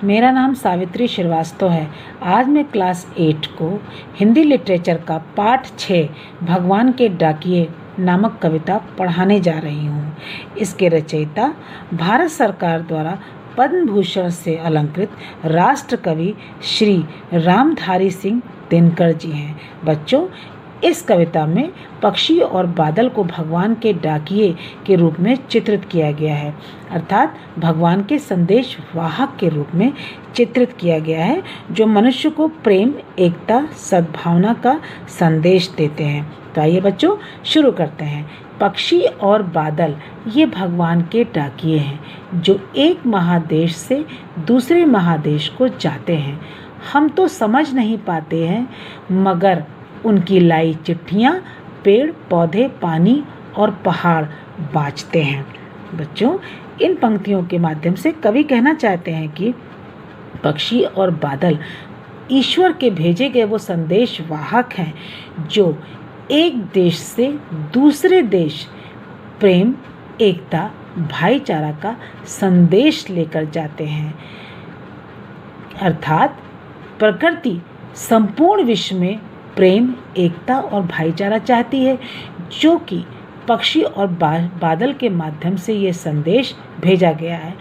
मेरा नाम सावित्री श्रीवास्तव है। आज मैं क्लास 8 को हिंदी लिटरेचर का पाठ 6 भगवान के डाकिये नामक कविता पढ़ाने जा रही हूँ। इसके रचयिता भारत सरकार द्वारा पद्म भूषण से अलंकृत राष्ट्र कवि श्री रामधारी सिंह दिनकर जी हैं। बच्चों, इस कविता में पक्षी और बादल को भगवान के डाकिये के रूप में चित्रित किया गया है, अर्थात भगवान के संदेश वाहक के रूप में चित्रित किया गया है, जो मनुष्य को प्रेम, एकता, सद्भावना का संदेश देते हैं। तो आइए बच्चों शुरू करते हैं। पक्षी और बादल ये भगवान के डाकिये हैं, जो एक महादेश से दूसरे महादेश को जाते हैं। हम तो समझ नहीं पाते हैं, मगर उनकी लाई चिट्ठियाँ पेड़, पौधे, पानी और पहाड़ बाँचते हैं। बच्चों, इन पंक्तियों के माध्यम से कवि कहना चाहते हैं कि पक्षी और बादल ईश्वर के भेजे गए वो संदेश वाहक हैं, जो एक देश से दूसरे देश प्रेम, एकता, भाईचारा का संदेश लेकर जाते हैं। अर्थात प्रकृति संपूर्ण विश्व में प्रेम, एकता और भाईचारा चाहती है, जो कि पक्षी और बादल के माध्यम से ये संदेश भेजा गया है।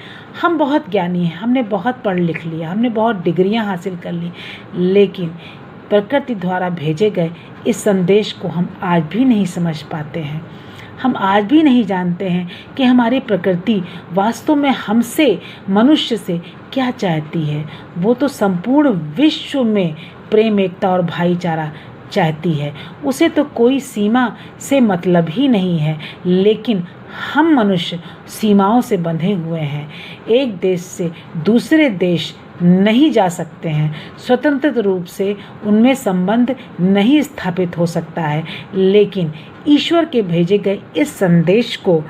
हम बहुत ज्ञानी हैं, हमने बहुत पढ़ लिख लिया, हमने बहुत डिग्रियां हासिल कर ली, लेकिन प्रकृति द्वारा भेजे गए इस संदेश को हम आज भी नहीं समझ पाते हैं। हम आज भी नहीं जानते हैं कि हमारी प्रकृति वास्तव में हमसे, मनुष्य से क्या चाहती है। वो तो संपूर्ण विश्व में प्रेम, एकता और भाईचारा चाहती है। उसे तो कोई सीमा से मतलब ही नहीं है, लेकिन हम मनुष्य सीमाओं से बंधे हुए हैं। एक देश से दूसरे देश नहीं जा सकते हैं, स्वतंत्र रूप से उनमें संबंध नहीं स्थापित हो सकता है, लेकिन ईश्वर के भेजे गए इस संदेश को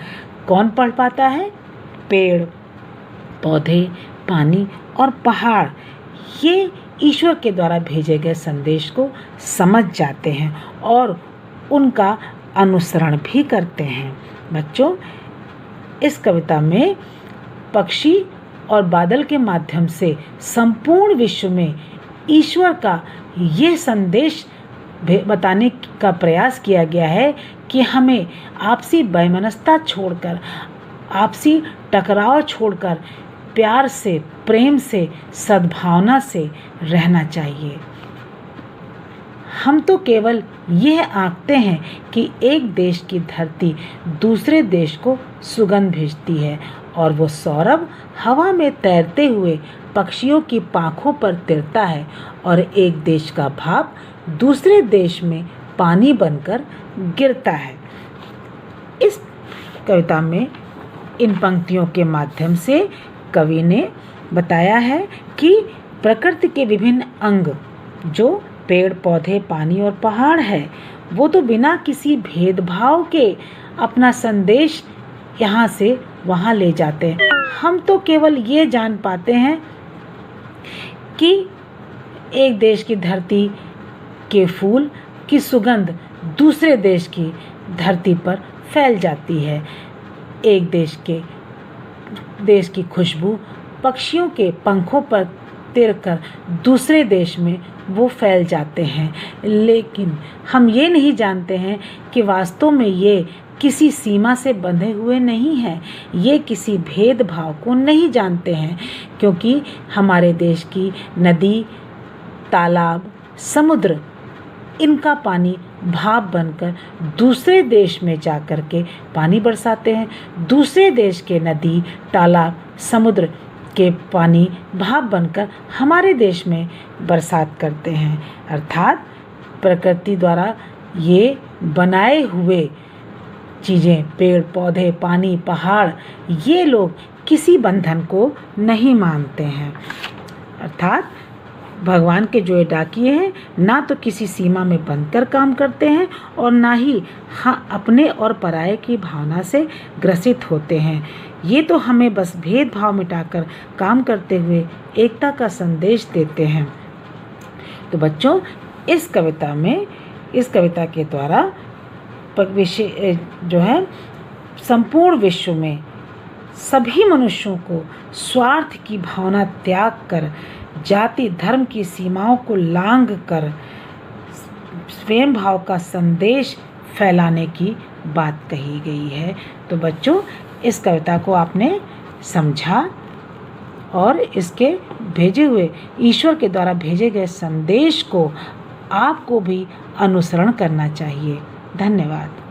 कौन पढ़ पाता है? पेड़, पौधे, पानी और पहाड़ ये ईश्वर के द्वारा भेजे गए संदेश को समझ जाते हैं और उनका अनुसरण भी करते हैं। बच्चों, इस कविता में पक्षी और बादल के माध्यम से संपूर्ण विश्व में ईश्वर का ये संदेश बताने का प्रयास किया गया है कि हमें आपसी वैमनस्यता छोड़कर, आपसी टकराव छोड़कर प्यार से, प्रेम से, सद्भावना से रहना चाहिए। हम तो केवल यह आंकते हैं कि एक देश की धरती दूसरे देश को सुगंध भेजती है, और वो सौरभ हवा में तैरते हुए पक्षियों की पाँखों पर तिरता है, और एक देश का भाप दूसरे देश में पानी बनकर गिरता है। इस कविता में इन पंक्तियों के माध्यम से कवि ने बताया है कि प्रकृति के विभिन्न अंग, जो पेड़, पौधे, पानी और पहाड़ है, वो तो बिना किसी भेदभाव के अपना संदेश यहाँ से वहाँ ले जाते हैं। हम तो केवल ये जान पाते हैं कि एक देश की धरती के फूल की सुगंध दूसरे देश की धरती पर फैल जाती है। एक देश की खुशबू पक्षियों के पंखों पर तिरकर दूसरे देश में वो फैल जाते हैं, लेकिन हम ये नहीं जानते हैं कि वास्तव में ये किसी सीमा से बंधे हुए नहीं हैं, ये किसी भेदभाव को नहीं जानते हैं, क्योंकि हमारे देश की नदी, तालाब, समुद्र, इनका पानी भाप बनकर दूसरे देश में जाकर के पानी बरसाते हैं। दूसरे देश के नदी, तालाब, समुद्र के पानी भाप बनकर हमारे देश में बरसात करते हैं। अर्थात प्रकृति द्वारा ये बनाए हुए चीज़ें, पेड़, पौधे, पानी, पहाड़, ये लोग किसी बंधन को नहीं मानते हैं। अर्थात भगवान के जो डाकिये हैं, ना तो किसी सीमा में बंधकर काम करते हैं और ना ही अपने और पराये की भावना से ग्रसित होते हैं। ये तो हमें बस भेदभाव मिटाकर काम करते हुए एकता का संदेश देते हैं। तो बच्चों, इस कविता के द्वारा जो है संपूर्ण विश्व में सभी मनुष्यों को स्वार्थ की भावना त्याग कर, जाति धर्म की सीमाओं को लांघ कर प्रेम भाव का संदेश फैलाने की बात कही गई है। तो बच्चों, इस कविता को आपने समझा और इसके भेजे हुए, ईश्वर के द्वारा भेजे गए संदेश को आपको भी अनुसरण करना चाहिए। धन्यवाद।